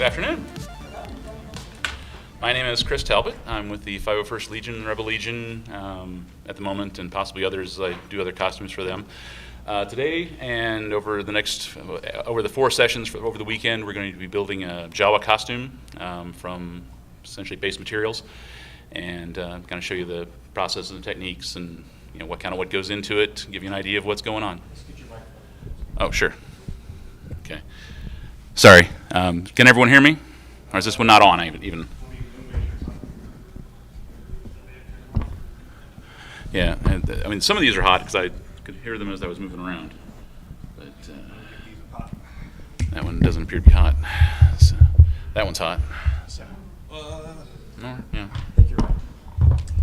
afternoon. My name is Chris Talbot. I'm with the 501st Legion, Rebel Legion at the moment, and possibly others. I do other costumes for them. Today and over the 4 sessions over the weekend, we're going to be building a Jawa costume from essentially base materials, and kind of show you the processes and techniques, and what goes into it, give you an idea of what's going on. Oh, sure. Okay. Sorry. Can everyone hear me? Or is this one not on even? Yeah. I mean, some of these are hot because I could hear them as I was moving around. But that one doesn't appear to be hot. So, that one's hot. So. No, yeah. I think you're right.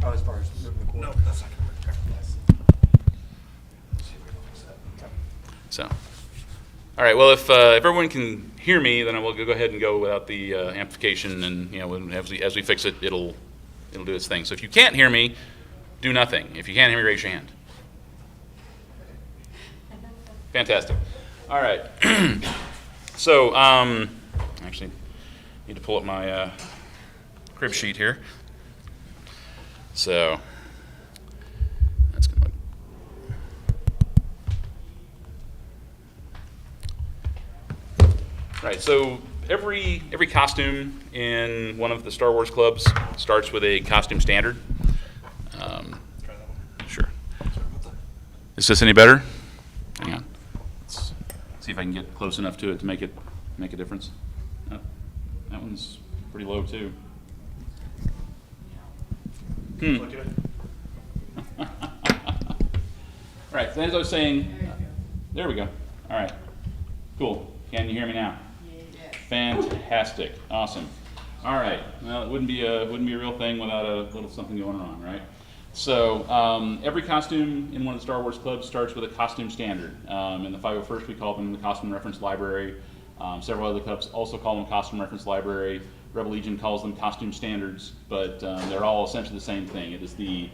Oh, as far as moving the cord. No, that's not going to work. So. All right. Well, if everyone can hear me, then I will go ahead and go without the amplification, and as we fix it, it'll do its thing. So if you can't hear me, do nothing. If you can't hear me, raise your hand. Fantastic. All right. So actually, need to pull up my crib sheet here. So that's gonna look. Right, so every costume in one of the Star Wars clubs starts with a costume standard. Sure. Is this any better? Hang on. Let's see if I can get close enough to it to make a difference. Oh, that one's pretty low too. Right, so as I was saying, there we go. All right, cool. Can you hear me now? Fantastic, awesome. All right, well, it wouldn't be a real thing without a little something going on, right? So every costume in one of the Star Wars clubs starts with a costume standard. In the 501st, we call them the Costume Reference Library. Several other clubs also call them Costume Reference Library. Rebel Legion calls them costume standards, but they're all essentially the same thing. It is the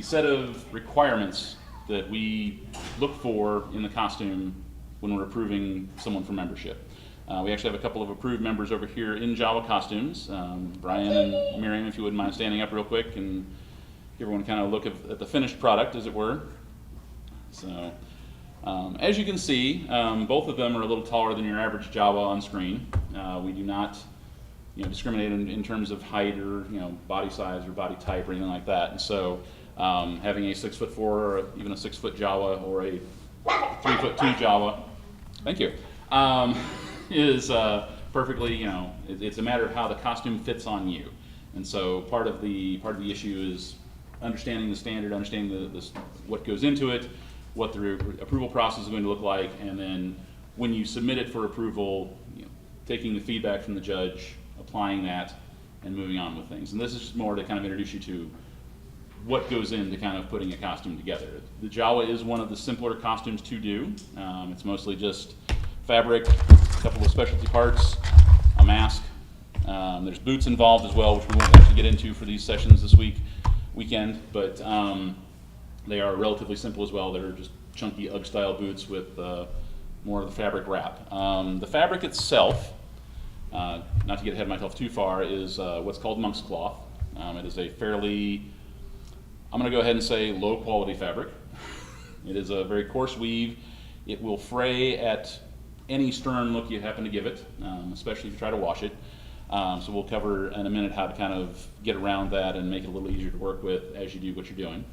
set of requirements that we look for in the costume when we're approving someone for membership. We actually have a couple of approved members over here in Jawa costumes. Brian and Miriam, if you wouldn't mind standing up real quick and give everyone kind of a look at the finished product, as it were. So, as you can see, both of them are a little taller than your average Jawa on screen. We do not discriminate in terms of height or body size or body type or anything like that. And so having a 6'4" or even a 6 foot Jawa or a 3'2" Jawa, thank you, is perfectly, it's a matter of how the costume fits on you. And so part of the issue is understanding the standard, understanding what goes into it, what the approval process is going to look like, and then when you submit it for approval, taking the feedback from the judge, applying that, and moving on with things. And this is just more to kind of introduce you to what goes into kind of putting a costume together. The Jawa is one of the simpler costumes to do. It's mostly just fabric, a couple of specialty parts, a mask. There's boots involved as well, which we won't actually get into for these sessions this weekend, but they are relatively simple as well. They're just chunky UGG-style boots with more of the fabric wrap. The fabric itself, not to get ahead of myself too far, is what's called monk's cloth. It is a fairly, I'm going to go ahead and say, low-quality fabric. It is a very coarse weave. It will fray at any stern look you happen to give it, especially if you try to wash it. So we'll cover in a minute how to kind of get around that and make it a little easier to work with as you do what you're doing.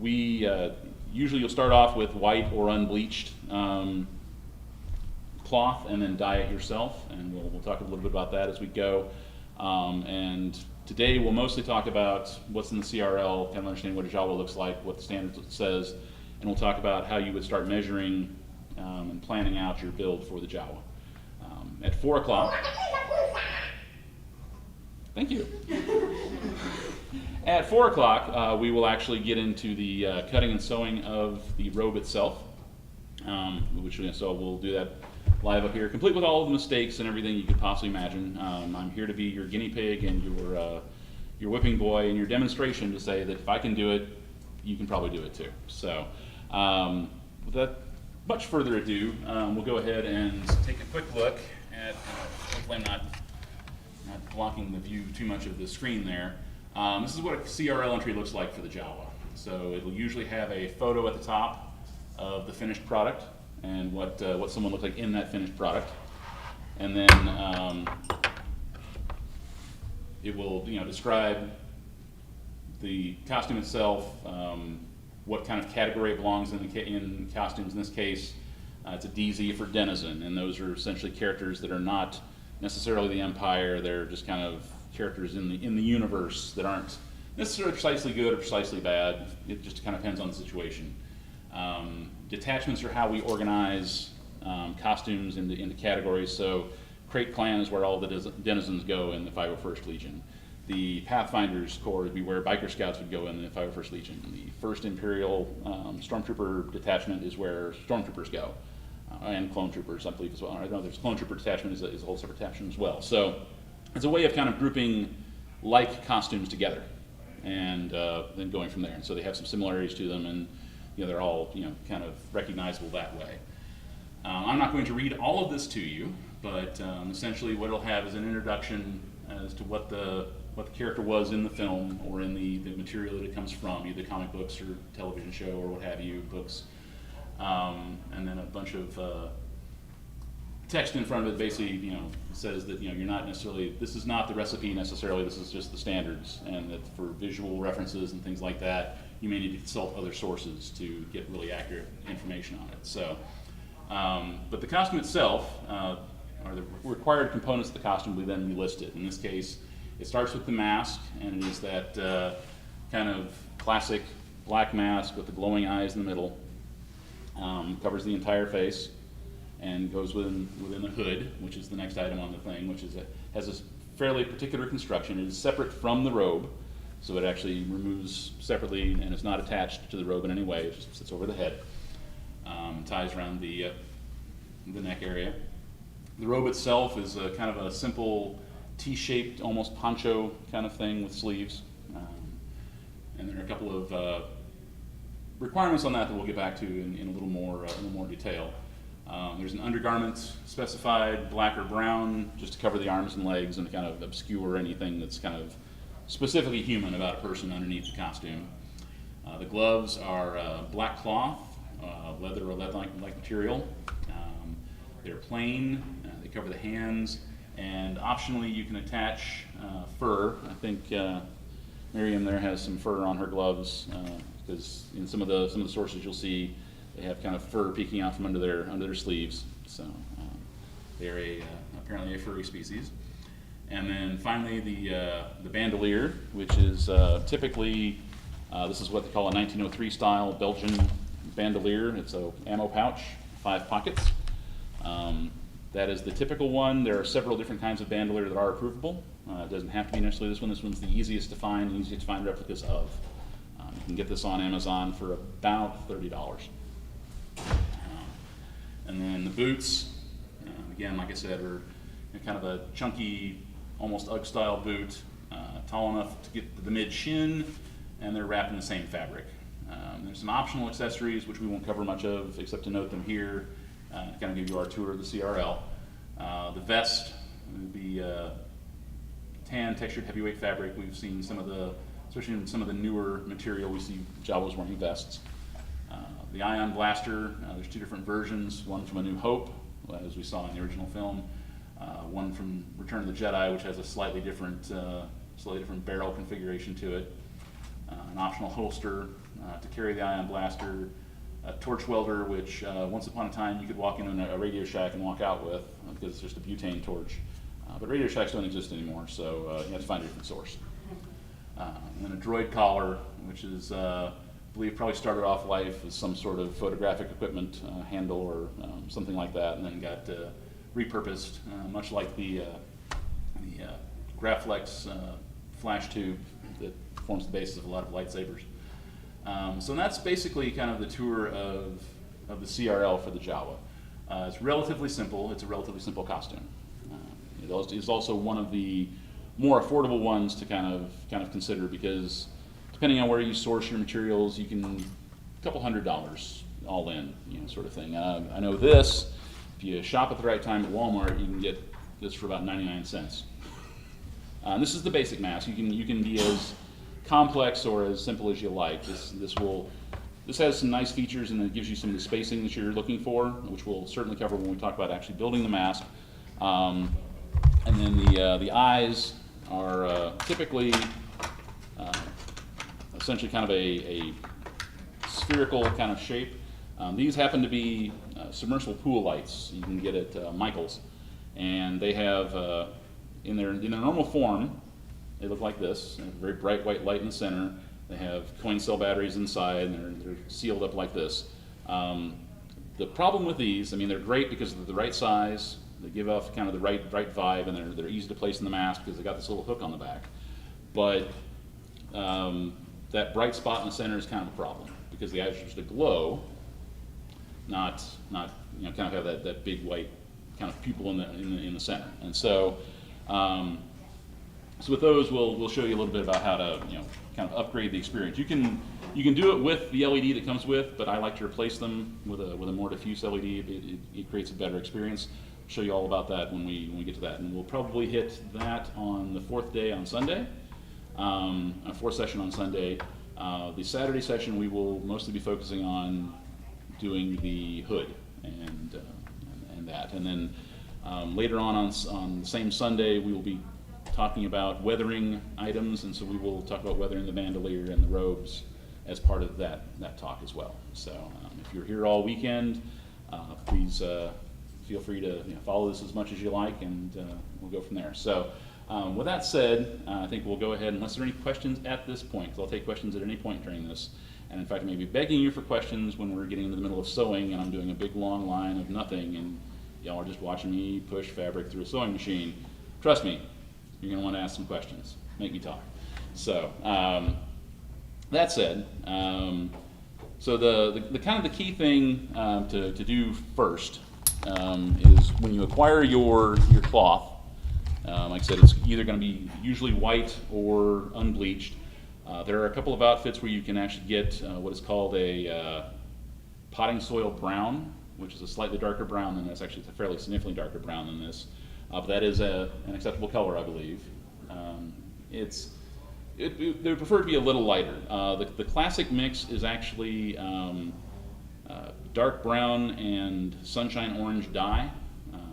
Usually you'll start off with white or unbleached cloth and then dye it yourself, and we'll talk a little bit about that as we go. And today we'll mostly talk about what's in the CRL, kind of understanding what a Jawa looks like, what the standard says, and we'll talk about how you would start measuring and planning out your build for the Jawa. At 4 o'clock, thank you. At 4 o'clock, we will actually get into the cutting and sewing of the robe itself, so we'll do that live up here, complete with all of the mistakes and everything you could possibly imagine. I'm here to be your guinea pig and your whipping boy and your demonstration to say that if I can do it, you can probably do it too. So without much further ado, we'll go ahead and take a quick look at, hopefully I'm not blocking the view too much of the screen there. This is what a CRL entry looks like for the Jawa. So it'll usually have a photo at the top of the finished product and what someone looked like in that finished product. And then it will describe the costume itself, what kind of category it belongs in costumes. In this case, it's a DZ for denizen, and those are essentially characters that are not necessarily the Empire. They're just kind of characters in the universe that aren't necessarily precisely good or precisely bad. It just kind of depends on the situation. Detachments are how we organize costumes into categories. So Crate Clan is where all the denizens go in the 501st Legion. The Pathfinders Corps would be where Biker Scouts would go in the 501st Legion. The 1st Imperial Stormtrooper Detachment is where Stormtroopers go. And Clone Troopers, I believe, as well. I know there's Clone Trooper Detachment is a whole separate detachment as well. So it's a way of kind of grouping like costumes together and then going from there. And so they have some similarities to them, and they're all kind of recognizable that way. I'm not going to read all of this to you, but essentially what it'll have is an introduction as to what the character was in the film or in the material that it comes from, either comic books or television show or what have you, books. And then a bunch of text in front of it basically, says that you're not necessarily, this is not the recipe necessarily, this is just the standards, and that for visual references and things like that, you may need to consult other sources to get really accurate information on it. So, but the costume itself, or the required components of the costume, will then be listed. In this case, it starts with the mask, and it is that kind of classic black mask with the glowing eyes in the middle. Covers the entire face and goes within the hood, which is the next item on the thing, which has a fairly particular construction. It is separate from the robe, so it actually removes separately and is not attached to the robe in any way. It just sits over the head, ties around the neck area. The robe itself is a kind of a simple T-shaped, almost poncho kind of thing with sleeves, and there are a couple of requirements on that we'll get back to in a little more detail. There's an undergarment specified, black or brown, just to cover the arms and legs and to kind of obscure anything that's kind of specifically human about a person underneath the costume. The gloves are black cloth, leather or leather-like material. They're plain, they cover the hands, and optionally you can attach fur. I think Miriam there has some fur on her gloves, because in some of the sources you'll see they have kind of fur peeking out from under their sleeves. So they're apparently a furry species. And then finally the bandolier, which is typically this is what they call a 1903 style Belgian bandolier. It's a ammo pouch, 5 pockets. That is the typical one. There are several different kinds of bandolier that are approvable. It doesn't have to be necessarily this one. This one's the easiest to find replicas of. You can get this on Amazon for about $30. And then the boots, again, like I said, are kind of a chunky, almost UGG-style boot, tall enough to get to the mid-shin, and they're wrapped in the same fabric. There's some optional accessories, which we won't cover much of, except to note them here, to kind of give you our tour of the CRL. The vest would be tan, textured, heavyweight fabric. We've seen especially in some of the newer material, we see Jawas wearing vests. The ion blaster, there's 2 different versions, one from A New Hope, as we saw in the original film, one from Return of the Jedi, which has a slightly different barrel configuration to it, an optional holster to carry the ion blaster, a torch welder, which once upon a time you could walk into a Radio Shack and walk out with, because it's just a butane torch. But Radio Shacks don't exist anymore, so you have to find a different source. And then a droid collar, which is, I believe, probably started off life as some sort of photographic equipment handle or something like that, and then got repurposed, much like the Graflex flash tube that forms the basis of a lot of lightsabers. So that's basically kind of the tour of the CRL for the Jawa. It's relatively simple. It's a relatively simple costume. It is also one of the more affordable ones to kind of consider, because depending on where you source your materials, you can a couple $100 all in, sort of thing. I know this, if you shop at the right time at Walmart, you can get this for about 99 cents. And this is the basic mask. You can be as complex or as simple as you like. This has some nice features, and it gives you some of the spacing that you're looking for, which we'll certainly cover when we talk about actually building the mask. And then the eyes are typically essentially kind of a spherical kind of shape. These happen to be submersible pool lights you can get at Michael's, and they have in their normal form, they look like this. They have a very bright white light in the center. They have coin cell batteries inside, and they're sealed up like this. The problem with these, I mean, they're great because they're the right size. They give off kind of the right vibe, and they're easy to place in the mask because they got this little hook on the back. But that bright spot in the center is kind of a problem because the eyes are supposed to glow, not kind of have that big white kind of pupil in the center. And so with those, we'll show you a little bit about how to kind of upgrade the experience. You can do it with the LED that comes with, but I like to replace them with a more diffuse LED. It creates a better experience. I'll show you all about that when we get to that, and we'll probably hit that on the fourth day on Sunday, a fourth session on Sunday. The Saturday session we will mostly be focusing on doing the hood and that, and then later on the same Sunday we will be talking about weathering items, and so we will talk about weathering the bandolier and the robes as part of that talk as well. So if you're here all weekend, please feel free to follow this as much as you like, and we'll go from there. So with that said, I think we'll go ahead, unless there are any questions at this point, because I'll take questions at any point during this. And in fact, I may be begging you for questions when we're getting into the middle of sewing and I'm doing a big long line of nothing and y'all are just watching me push fabric through a sewing machine. Trust me, you're going to want to ask some questions. Make me talk. So that said, so the kind of the key thing to do first is when you acquire your cloth. Like I said, it's either going to be usually white or unbleached. There are a couple of outfits where you can actually get what is called a potting soil brown, which is a slightly darker brown than this. Actually, it's a fairly significantly darker brown than this. But that is an acceptable color, I believe. They would prefer to be a little lighter. The classic mix is actually dark brown and sunshine orange dye,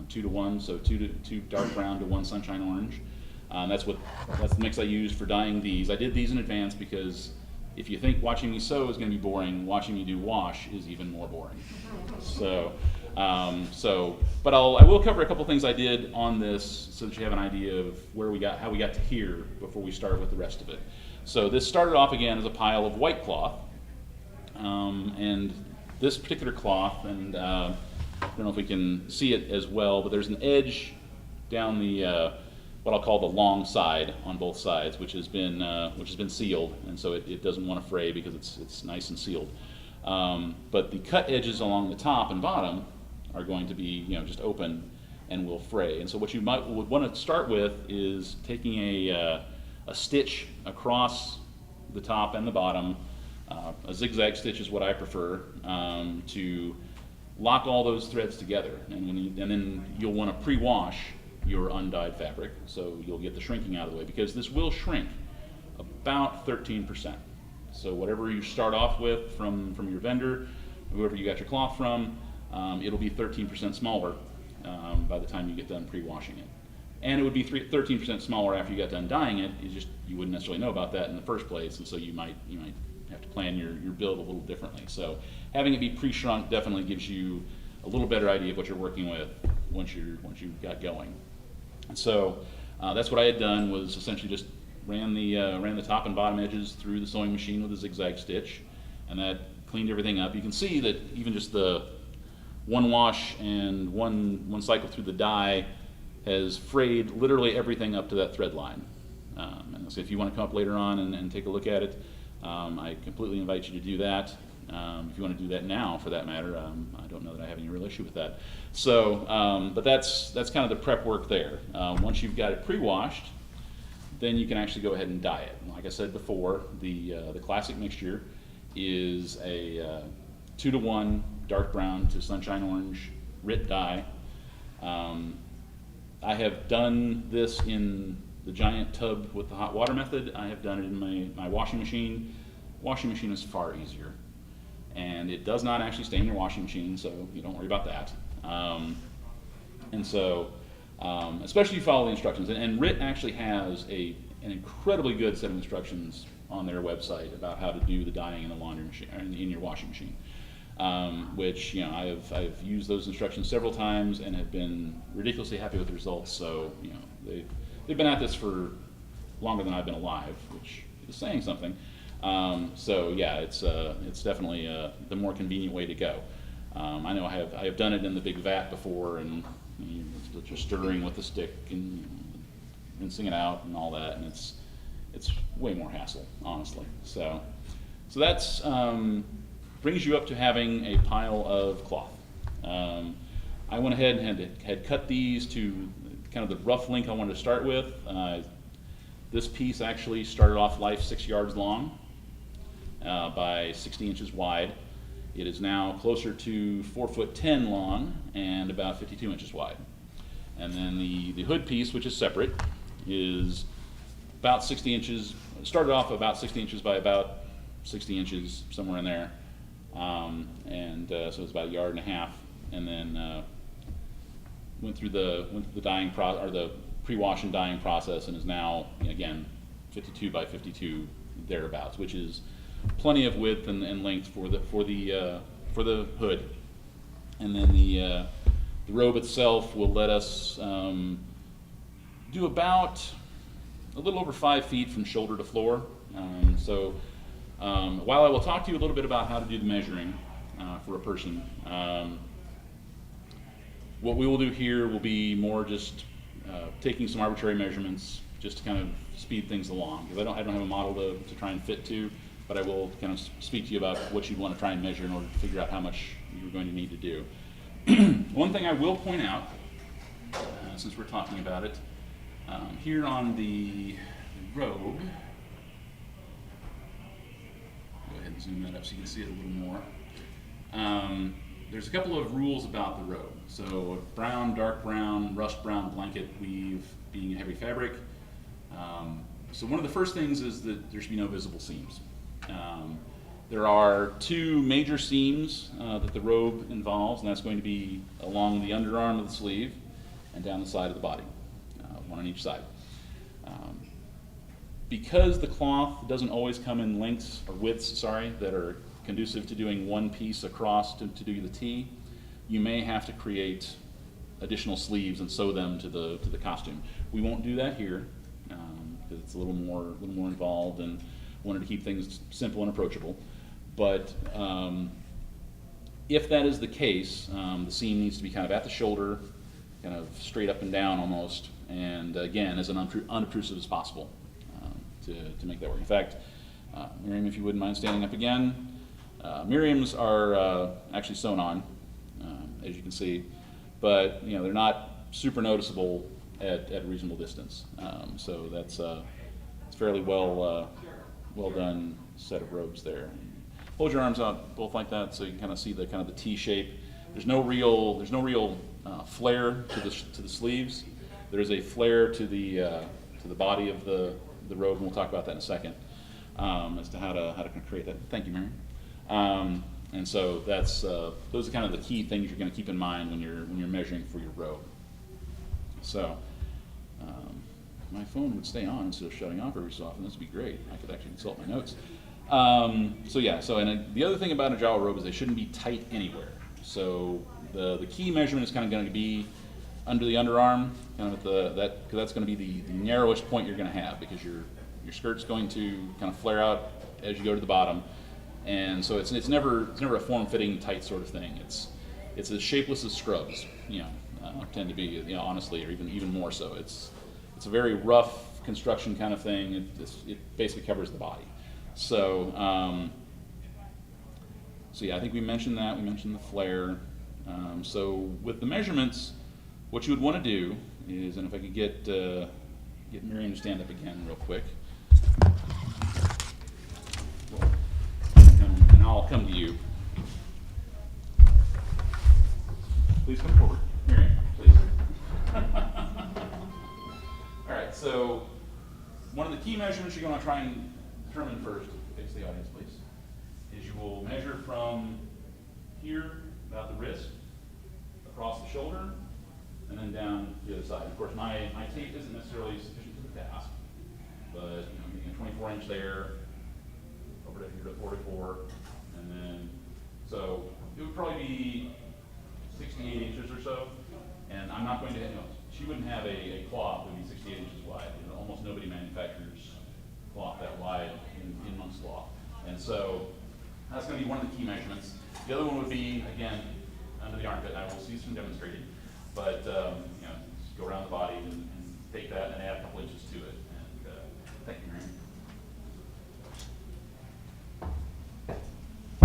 2 to 1, so two dark brown to 1 sunshine orange. That's the mix I used for dyeing these. I did these in advance because if you think watching me sew is going to be boring, watching me do wash is even more boring. But I will cover a couple things I did on this so that you have an idea of how we got to here before we start with the rest of it. So this started off again as a pile of white cloth, and this particular cloth, and I don't know if we can see it as well, but there's an edge down the what I'll call the long side on both sides, which has been sealed, and so it doesn't want to fray because it's nice and sealed. But the cut edges along the top and bottom are going to be just open and will fray. And so what you would want to start with is taking a stitch across the top and the bottom. A zigzag stitch is what I prefer to lock all those threads together, and then you'll want to pre-wash your undyed fabric, so you'll get the shrinking out of the way, because this will shrink about 13%. So whatever you start off with from your vendor, whoever you got your cloth from, it'll be 13% smaller by the time you get done pre-washing it. And it would be 13% smaller after you got done dyeing it. You wouldn't necessarily know about that in the first place, and so you might have to plan your build a little differently. So having it be pre-shrunk definitely gives you a little better idea of what you're working with once you got going. And so that's what I had done, was essentially just ran the top and bottom edges through the sewing machine with a zigzag stitch, and that cleaned everything up. You can see that even just the one wash and one cycle through the dye has frayed literally everything up to that thread line. And so if you want to come up later on and take a look at it, I completely invite you to do that. If you want to do that now, for that matter, I don't know that I have any real issue with that. So, but that's kind of the prep work there. Once you've got it pre-washed, then you can actually go ahead and dye it. Like I said before, the classic mixture is a 2 to 1 dark brown to sunshine orange RIT dye. I have done this in the giant tub with the hot water method. I have done it in my washing machine. Washing machine is far easier. And it does not actually stay in your washing machine, so you don't worry about that. Especially if you follow the instructions. And RIT actually has an incredibly good set of instructions on their website about how to do the dyeing in the laundry machine, or in your washing machine. Which I've used those instructions several times and have been ridiculously happy with the results. So they've been at this for longer than I've been alive, which is saying something. It's definitely the more convenient way to go. I know I have done it in the big vat before, and just stirring with the stick and rinsing it out and all that, and it's way more hassle, honestly. So that's brings you up to having a pile of cloth. I went ahead and had cut these to kind of the rough length I wanted to start with. This piece actually started off life 6 yards long by 60 inches wide. It is now closer to 4'10" long and about 52 inches wide. And then the hood piece, which is separate, is about 60 inches, started off about 60 inches by about 60 inches, somewhere in there. So it's about 1.5 yards, and then went through the dyeing process, or the pre-wash and dyeing process, and is now, again, 52 by 52 thereabouts, which is plenty of width and length for the hood. And then the robe itself will let us do about a little over 5 feet from shoulder to floor. While I will talk to you a little bit about how to do the measuring for a person, what we will do here will be more just taking some arbitrary measurements just to kind of speed things along. Because I don't have a model to try and fit to, but I will kind of speak to you about what you'd want to try and measure in order to figure out how much you're going to need to do. One thing I will point out, since we're talking about it, here on the robe, go ahead and zoom that up so you can see it a little more. There's a couple of rules about the robe. So brown, dark brown, rust brown blanket weave being a heavy fabric. So one of the first things is that there should be no visible seams. There are 2 major seams that the robe involves, and that's going to be along the underarm of the sleeve and down the side of the body, one on each side. Because the cloth doesn't always come in lengths or widths, that are conducive to doing one piece across to do the T, you may have to create additional sleeves and sew them to the costume. We won't do that here because it's a little more involved, and wanted to keep things simple and approachable. But if that is the case, the seam needs to be kind of at the shoulder, kind of straight up and down almost, and again, as unobtrusive as possible to make that work. In fact, Miriam, if you wouldn't mind standing up again. Miriam's are actually sewn on, as you can see, but they're not super noticeable at a reasonable distance. So that's it's fairly well done set of robes there. Hold your arms out both like that so you can kind of see the T shape. There's no real flare to the sleeves. There is a flare to the body of the robe, and we'll talk about that in a second as to how to create that. Thank you, Mary. And so that's those are kind of the key things you're going to keep in mind when you're measuring for your robe. So my phone would stay on instead of shutting off every so often. This would be great. I could actually consult my notes. The other thing about a Jawa robe is they shouldn't be tight anywhere. So the key measurement is kind of going to be under the underarm, kind of because that's going to be the narrowest point you're going to have, because your skirt's going to kind of flare out as you go to the bottom, and so it's never a form-fitting tight sort of thing. It's as shapeless as scrubs, tend to be, honestly, or even more so. It's a very rough construction kind of thing. It basically covers the body. So I think we mentioned that. We mentioned the flare. So with the measurements, what you would want to do is, and if I could get Miriam to stand up again real quick, and I'll come to you. Please come forward, Miriam, please. measurements you're going to try and determine first, face the audience please, is you will measure from here, about the wrist, across the shoulder, and then down the other side. Of course, my tape isn't necessarily sufficient for the task, but making a 24 inch there, over to here to 44, and then, so it would probably be 68 inches or so, and I'm not going to, she wouldn't have a cloth that would be 68 inches wide. Almost nobody manufactures cloth that wide in month's cloth. And so that's going to be one of the key measurements. The other one would be, again, under the armpit. I will see some demonstrated, but just go around the body and take that and add a couple inches to it. And thank you,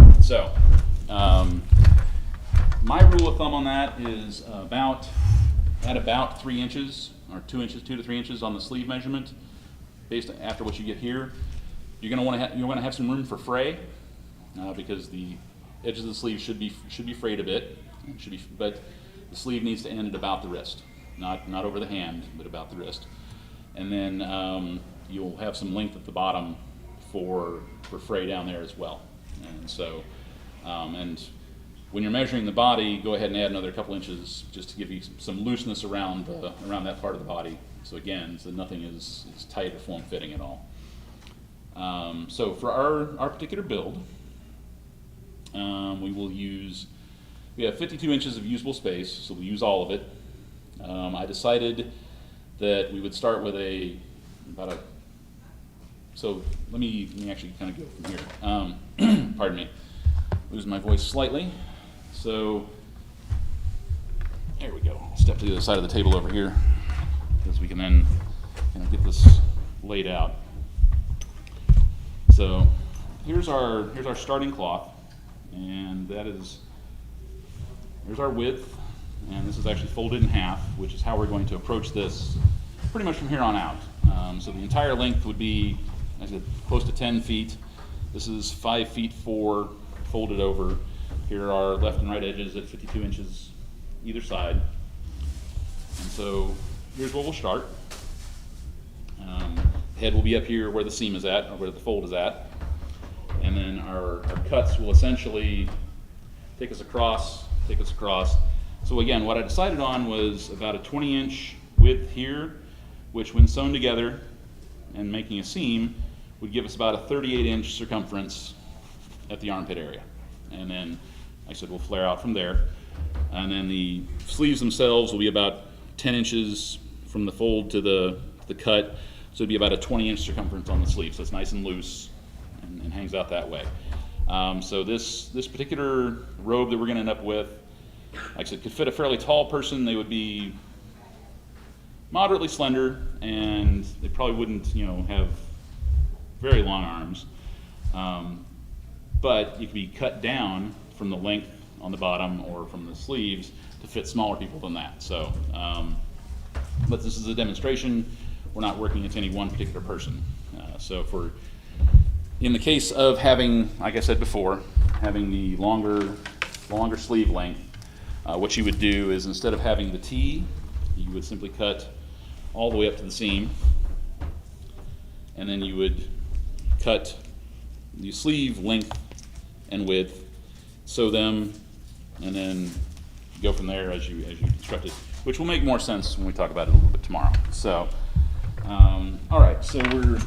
Mary. So my rule of thumb on that is about 3 inches, or 2 inches, 2 to 3 inches on the sleeve measurement. Based after what you get here, you're going to have some room for fray because the edges of the sleeve should be frayed a bit. But the sleeve needs to end at about the wrist, not over the hand, but about the wrist. And then you'll have some length at the bottom for fray down there as well. And so, and when you're measuring the body, go ahead and add another couple inches just to give you some looseness around that part of the body. So again, so nothing is tight or form-fitting at all. So for our particular build, we have 52 inches of usable space, so we'll use all of it. I decided that we would start with so let me actually kind of go from here. Pardon me, losing my voice slightly. So there we go. I'll step to the other side of the table over here because we can then get this laid out. So here's our starting cloth, and here's our width, and this is actually folded in half, which is how we're going to approach this pretty much from here on out. So the entire length would be, I said, close to 10 feet. This is 5 feet 4 folded over. Here are our left and right edges at 52 inches either side. And so here's where we'll start. Head will be up here where the seam is at, or where the fold is at. And then our cuts will essentially take us across. So again, what I decided on was about a 20-inch width here, which when sewn together and making a seam would give us about a 38-inch circumference at the armpit area. And then, like I said, we'll flare out from there. And then the sleeves themselves will be about 10 inches from the fold to the cut. So it'd be about a 20-inch circumference on the sleeve. So it's nice and loose and hangs out that way. So this particular robe that we're going to end up with, like I said, could fit a fairly tall person. They would be moderately slender, and they probably wouldn't, have very long arms. But you can be cut down from the length on the bottom or from the sleeves to fit smaller people than that. So, but this is a demonstration. We're not working with any one particular person. So in the case of having, like I said before, having the longer sleeve length, what you would do is instead of having the T, you would simply cut all the way up to the seam, and then you would cut the sleeve length and width, sew them, and then go from there as you construct it, which will make more sense when we talk about it a little bit tomorrow. So, all right, so we're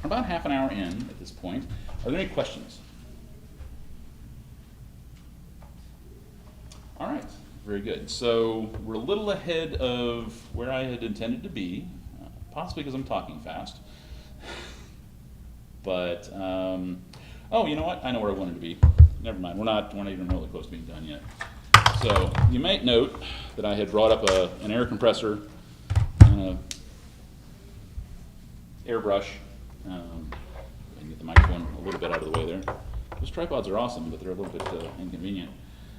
about half an hour in at this point. Are there any questions? All right, very good. So we're a little ahead of where I had intended to be, possibly because I'm talking fast. But, oh, you know what? I know where I wanted to be. Never mind, we're not even really close to being done yet. So you might note that I had brought up an air compressor and an airbrush. And get the microphone a little bit out of the way there. Those tripods are awesome, but they're a little bit inconvenient.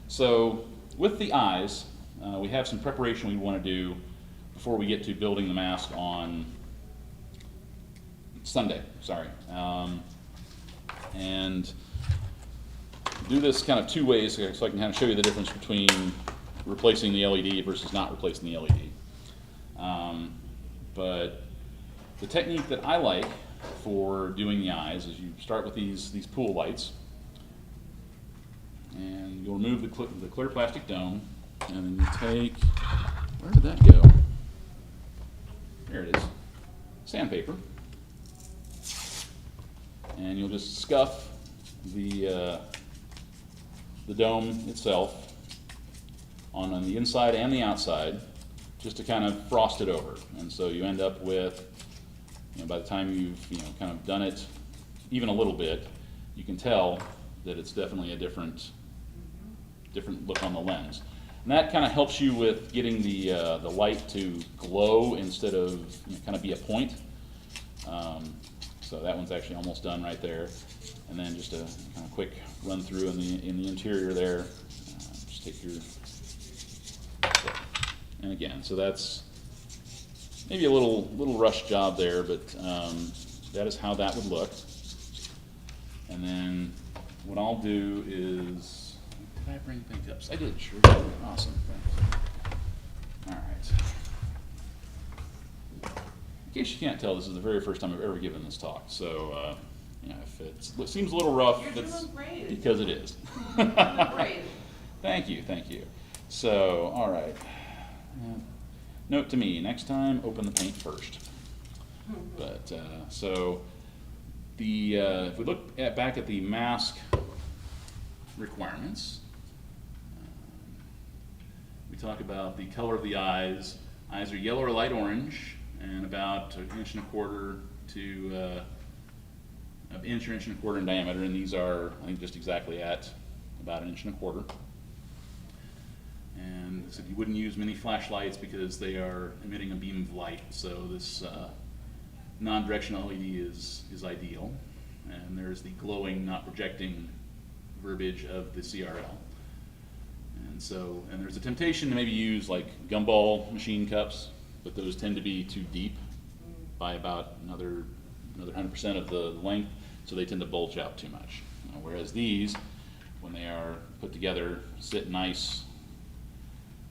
So with the eyes, we have some preparation we want to do before we get to building the mask on Sunday. And do this kind of two ways so I can kind of show you the difference between replacing the LED versus not replacing the LED. But The technique that I like for doing the eyes is you start with these pool lights, and you'll remove the clear plastic dome, and then you take, where did that go? There it is, sandpaper, and you'll just scuff the dome itself on the inside and the outside, just to kind of frost it over. And so you end up with, by the time you've kind of done it even a little bit, you can tell that it's definitely a different look on the lens. And that kind of helps you with getting the light to glow instead of kind of be a point. So that one's actually almost done right there. And then just a kind of quick run through in the interior there. Just take your, and again, so that's maybe a little rush job there, but that is how that would look. And then what I'll do is, did I bring things up? I did, sure. Awesome. All right. In case you can't tell, this is the very first time I've ever given this talk, so if it seems a little rough, that's because it is. Great. Thank you. So, all right. Note to me, next time, open the paint first. But, so, if we look back at the mask requirements, we talk about the color of the eyes. Eyes are yellow or light orange, and about 1.25 to an inch or 1.25 in diameter, and these are, I think, just exactly at about 1.25 inches. And so you wouldn't use many flashlights because they are emitting a beam of light, so this non-directional LED is ideal. And there's the glowing, not projecting verbiage of the CRL. And there's a temptation to maybe use like gumball machine cups, but those tend to be too deep by about another 100% of the length, so they tend to bulge out too much. Whereas these, when they are put together, sit nice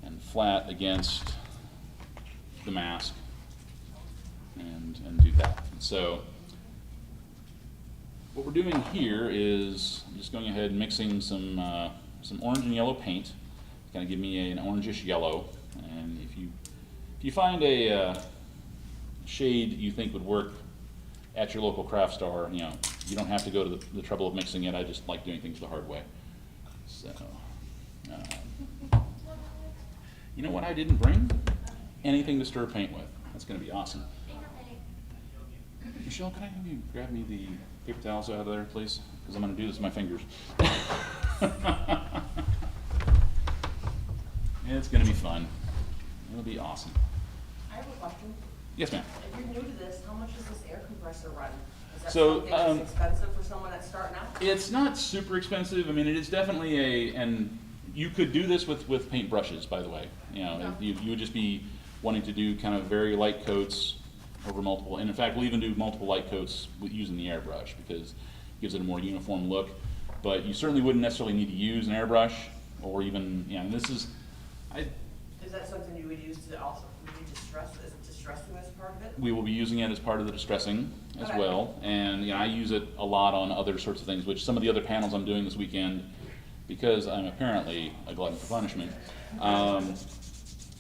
and flat against the mask and do that. And so what we're doing here is I'm just going ahead and mixing some orange and yellow paint. It's going to give me an orangish yellow, and if you find a shade you think would work at your local craft store, you don't have to go to the trouble of mixing it. I just like doing things the hard way. So, you know what I didn't bring? Anything to stir paint with. That's going to be awesome. Michelle, can I have you grab me the paper towels out of there, please? Because I'm going to do this with my fingers. It's going to be fun. It'll be awesome. I have a question. Yes, ma'am. If you're new to this, how much does this air compressor run? Is that So, something that's expensive for someone that's starting out? It's not super expensive. I mean, it is definitely and you could do this with paint brushes, by the way. You would just be wanting to do kind of very light coats over multiple, and in fact, we'll even do multiple light coats using the airbrush because it gives it a more uniform look. But you certainly wouldn't necessarily need to use an airbrush, or even, and this is, Is that something you would use to also, distress? Is it distressing as part of it? we will be using it as part of the distressing as Okay. well, and I use it a lot on other sorts of things, which some of the other panels I'm doing this weekend, because I'm apparently a glutton for punishment,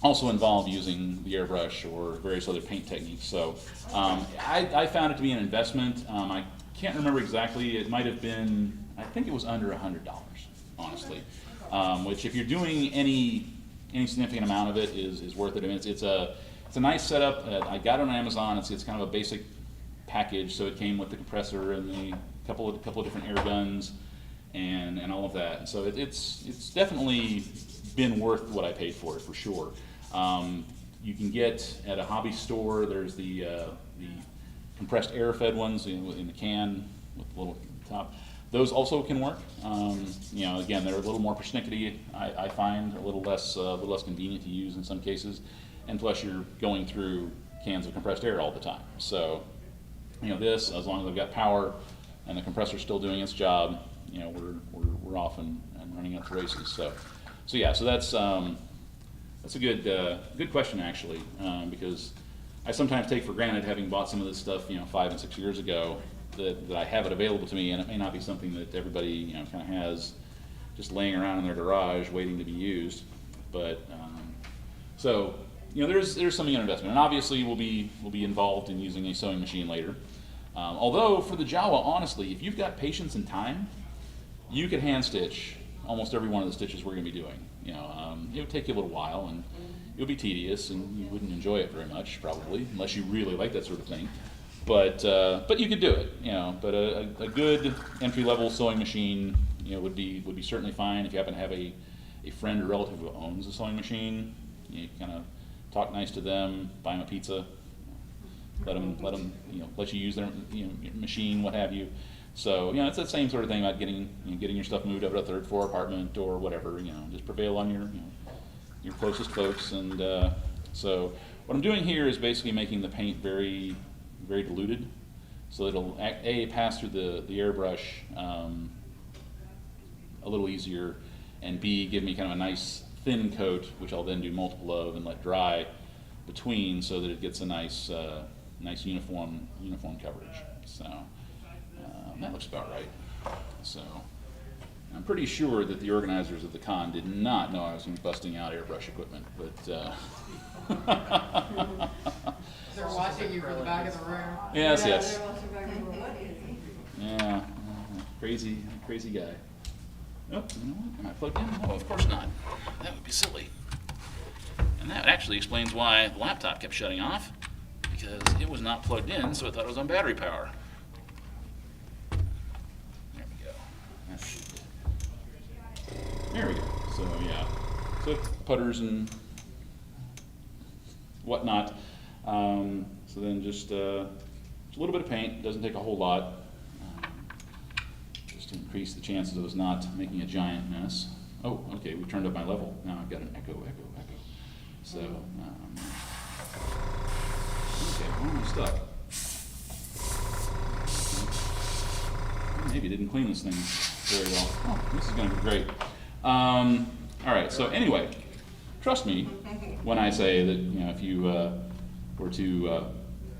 also involve using the airbrush or various other paint techniques. So I found it to be an investment. I can't remember exactly. It might have been, I think it was under $100, honestly. Which, if you're doing any significant amount of it, is worth it. I mean, it's a nice setup. I got it on Amazon. It's kind of a basic package. So it came with the compressor and the couple of different air guns and all of that. And so it's definitely been worth what I paid for it, for sure. You can get at a hobby store. There's the compressed air fed ones in the can with the little top. Those also can work. Again, they're a little more persnickety, I find, a little less convenient to use in some cases, and plus you're going through cans of compressed air all the time. So, this, as long as I've got power and the compressor's still doing its job, we're off and running up the races. So yeah, so that's a good question actually, because I sometimes take for granted, having bought some of this stuff, 5 and 6 years ago, that I have it available to me, and it may not be something that everybody, kind of has just laying around in their garage waiting to be used. But so, there's something in investment, and obviously we'll be involved in using a sewing machine later. Although for the Jawa, honestly, if you've got patience and time, you could hand stitch almost every one of the stitches we're going to be doing. It would take you a little while, and it would be tedious, and you wouldn't enjoy it very much, probably, unless you really like that sort of thing. But you could do it, But a good entry-level sewing machine, would be certainly fine. If you happen to have a friend or relative who owns a sewing machine, you kind of talk nice to them, buy them a pizza, let them let you use their machine, what have you. So it's that same sort of thing about getting your stuff moved up to a third floor apartment or whatever. Just prevail on your closest folks. And so what I'm doing here is basically making the paint very, very diluted, so it'll pass through the airbrush a little easier, and B, give me kind of a nice thin coat, which I'll then do multiple of and let dry between, so that it gets a nice uniform coverage. So that looks about right. So I'm pretty sure that the organizers of the con did not know I was going to be busting out airbrush equipment, but They're watching you from the back of the room. yes. They're watching back of the room. What is he? Yeah, crazy guy. Oh, you know what? Am I plugged in? No, of course not. That would be silly. And that actually explains why the laptop kept shutting off, because it was not plugged in, so I thought it was on battery power. There we go. There we go. So yeah, so putters and whatnot. So then just a little bit of paint. Doesn't take a whole lot. Just to increase the chances of us not making a giant mess. Oh, okay, we turned up my level. Now I've got an echo. So, okay, where am I stuck? Maybe didn't clean this thing very well. Oh, this is going to be great. All right, so anyway, trust me when I say that, if you were to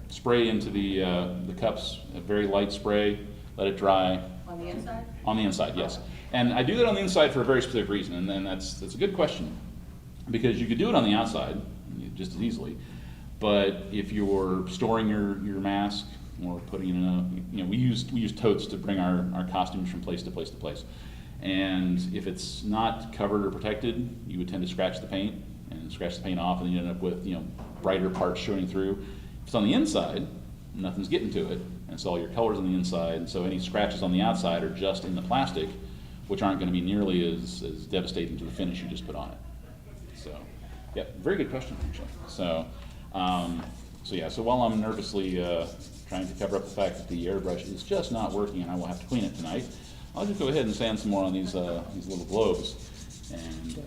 spray into the cups, a very light spray, let it dry. On the inside? On the inside, yes. And I do that on the inside for a very specific reason, and then that's a good question, because you could do it on the outside just as easily. But if you're storing your mask or putting it in a, we use totes to bring our costumes from place to place to place. And if it's not covered or protected, you would tend to scratch the paint off, and you end up with brighter parts showing through. If it's on the inside, nothing's getting to it, and so all your colors on the inside, and so any scratches on the outside are just in the plastic, which aren't going to be nearly as devastating to the finish you just put on it. So, yeah, very good question actually. So, so while I'm nervously trying to cover up the fact that the airbrush is just not working and I will have to clean it tonight, I'll just go ahead and sand some more on these little globes and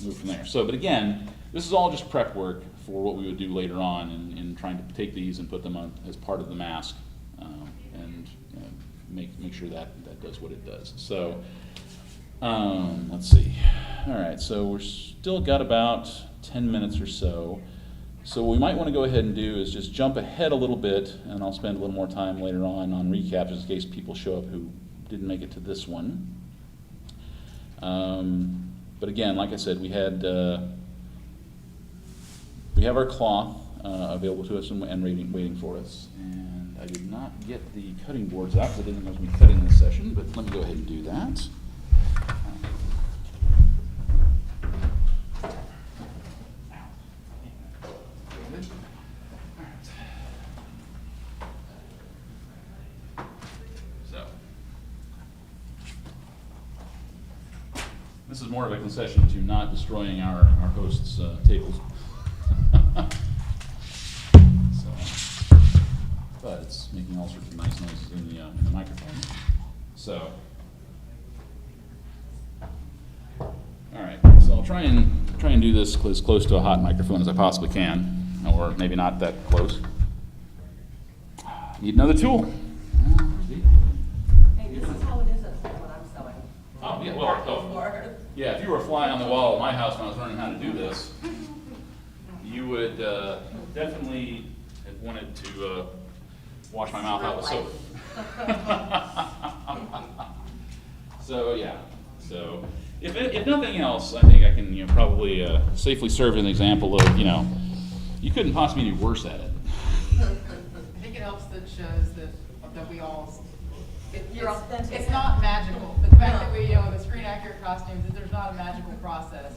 move from there. So, but again, this is all just prep work for what we would do later on in trying to take these and put them on as part of the mask and make sure that does what it does. So, let's see. All right, so we're still got about 10 minutes or so. So what we might want to go ahead and do is just jump ahead a little bit, and I'll spend a little more time later on recaps in case people show up who didn't make it to this one. But again, like I said, we have our cloth available to us and waiting for us. And I did not get the cutting boards out because I didn't know I was going to be cutting this session, but let me go ahead and do that. This is more of a concession to not destroying our host's tables. But it's making all sorts of nice noises in the microphone. So, all right. So I'll try and do this as close to a hot microphone as I possibly can, or maybe not that close. Need another tool. Hey, this is how it is at what I'm selling. Oh yeah, well, yeah. If you were a fly on the wall at my house when I was learning how to do this, you would definitely wanted to wash my mouth out with soap. So yeah, so if nothing else, I think I can probably safely serve as an example of you couldn't possibly be worse at it. I think it helps that it shows that we all, You're authentic. it's not magical. The fact that we, the screen accurate costumes, that there's not a magical process,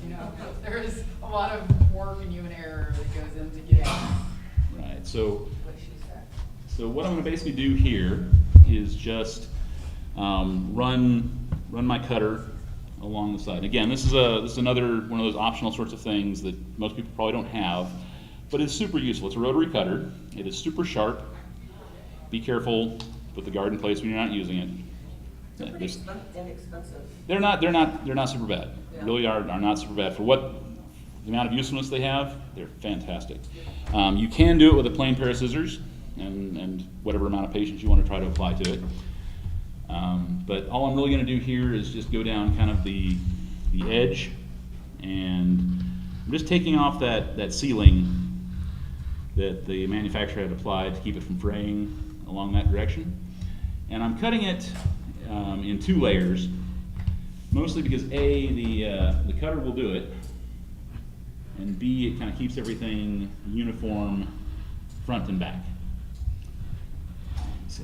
There is a lot of work and human error that goes into getting Right, so What she said. what I'm going to basically do here is just run my cutter along the side. Again, this is another one of those optional sorts of things that most people probably don't have, but it's super useful. It's a rotary cutter. It is super sharp. Be careful, put the guard in place when you're not using it. They're pretty inexpensive. They're not super bad. Yeah. Really are not super bad for the amount of usefulness they have. They're fantastic. You can do it with a plain pair of scissors and whatever amount of patience you want to try to apply to it. But all I'm really going to do here is just go down kind of the edge, and I'm just taking off that sealing that the manufacturer had applied to keep it from fraying along that direction. And I'm cutting it in 2 layers, mostly because A, the cutter will do it, and B, it kind of keeps everything uniform front and back. So,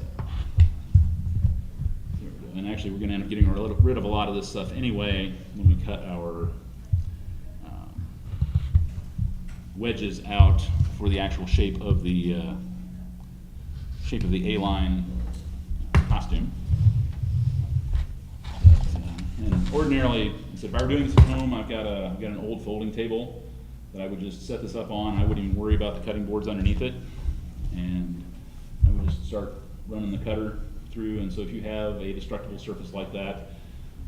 there we go. And actually we're going to end up getting rid of a lot of this stuff anyway when we cut our wedges out for the actual shape of the A-line costume. And ordinarily, if I were doing this at home, I've got an old folding table that I would just set this up on. I wouldn't even worry about the cutting boards underneath it, and I would just start running the cutter through. And so if you have a destructible surface like that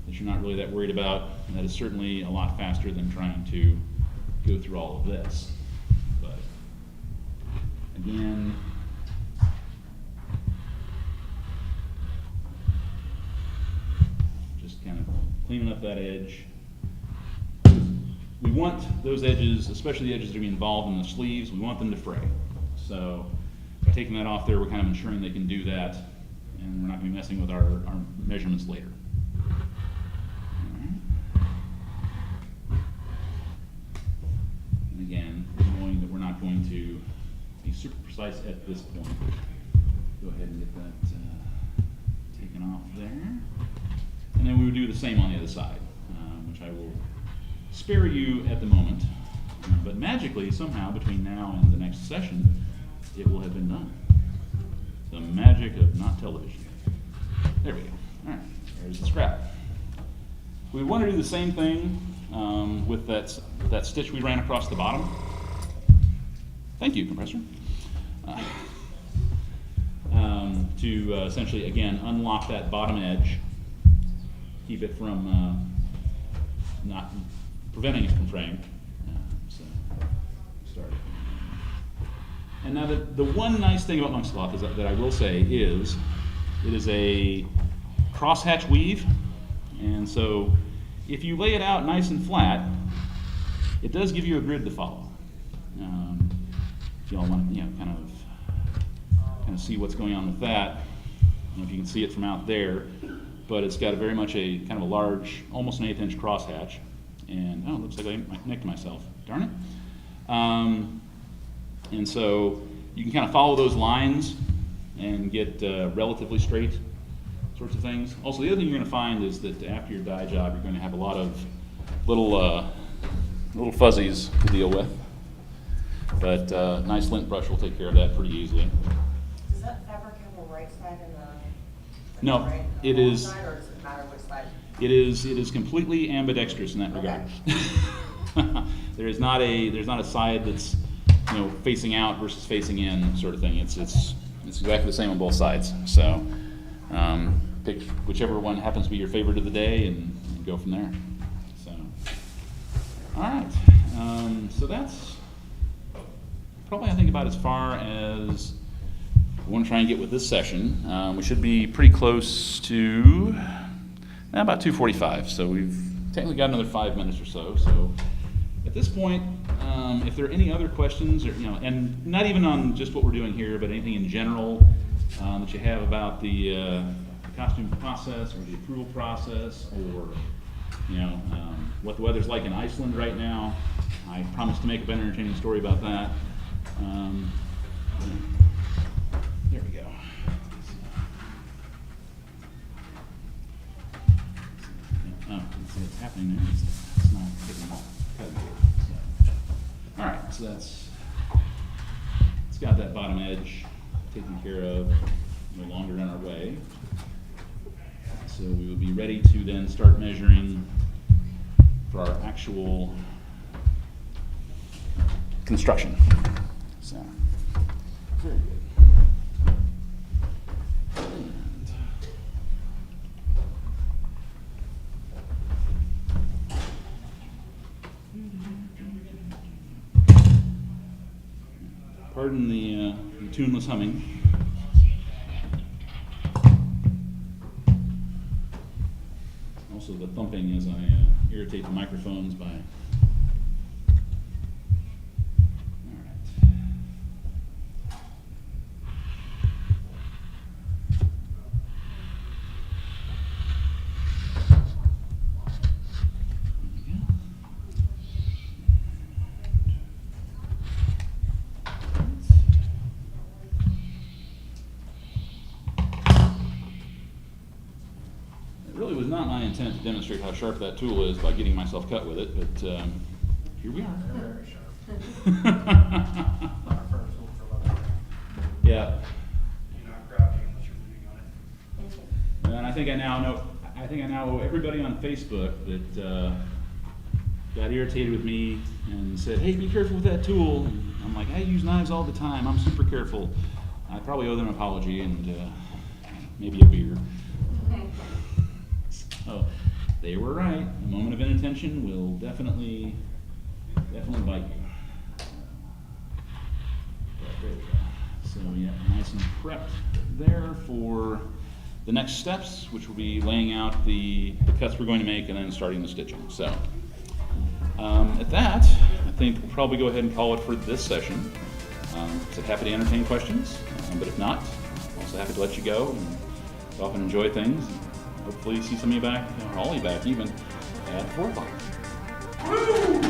you're not really that worried about, that is certainly a lot faster than trying to go through all of this. But again, just kind of cleaning up that edge. We want those edges, especially the edges that are involved in the sleeves, we want them to fray. So by taking that off there, we're kind of ensuring they can do that, and we're not going to be messing with our measurements later. And again, knowing that we're not going to be super precise at this point, go ahead and get that taken off there. And then we would do the same on the other side, which I will spare you at the moment. But magically, somehow, between now and the next session, it will have been done. The magic of not television. There we go. All right, there's the scrap. We want to do the same thing with that stitch we ran across the bottom. Thank you, compressor. To essentially, again, unlock that bottom edge, keep it from not preventing it from fraying. So, start it. And now the one nice thing about monk cloth is that I will say is it is a crosshatch weave, and so if you lay it out nice and flat, it does give you a grid to follow. If you all want to, kind of see what's going on with that. I don't know if you can see it from out there, but it's got very much a kind of a large, almost an 1/8 inch crosshatch. And oh, it looks like I nicked myself. Darn it. And so you can kind of follow those lines and get relatively straight sorts of things. Also, the other thing you're going to find is that after your dye job, you're going to have a lot of little fuzzies to deal with. But nice lint brush will take care of that pretty easily. Does that fabric have a right side and a No, right it wrong is. side, or does it matter which side? It is completely ambidextrous in that regard. There's not a side that's facing out versus facing in sort of thing. It's exactly the same on both sides. So pick whichever one happens to be your favorite of the day and go from there. So all right. So that's probably I think about as far as we want to try and get with this session. We should be pretty close to about 2:45. So we've technically got another 5 minutes or so. So at this point, if there are any other questions, or and not even on just what we're doing here, but anything in general that you have about the costume process or the approval process, or what the weather's like in Iceland right now. I promised to make a better entertaining story about that. There we go. Oh, let's see what's happening there. It's not getting cut here. So. All right, so it's got that bottom edge taken care of, no longer in our way. So we will be ready to then start measuring for our actual construction. So, very good. Pardon the tuneless humming. Also the thumping as I irritate the microphones by. All right. It really was not my intent to demonstrate how sharp that tool is by getting myself cut with it, but here we are. Very sharp. Our first tool for leather. Yeah, You're not crafting unless you're leaning on it. and I think I now know everybody on Facebook that got irritated with me and said, "Hey, be careful with that tool." And I'm like, "I use knives all the time. I'm super careful." I probably owe them an apology and maybe a beer. So they were right. A moment of inattention will definitely bite you. There we go. So yeah, nice and prepped there for the next steps, which will be laying out the cuts we're going to make and then starting the stitching. So at that, I think we'll probably go ahead and call it for this session. So happy to entertain questions, but if not, I'm also happy to let you go and go off and enjoy things. Hopefully see some of you back, or all of you back even, at 4 o'clock. Woo!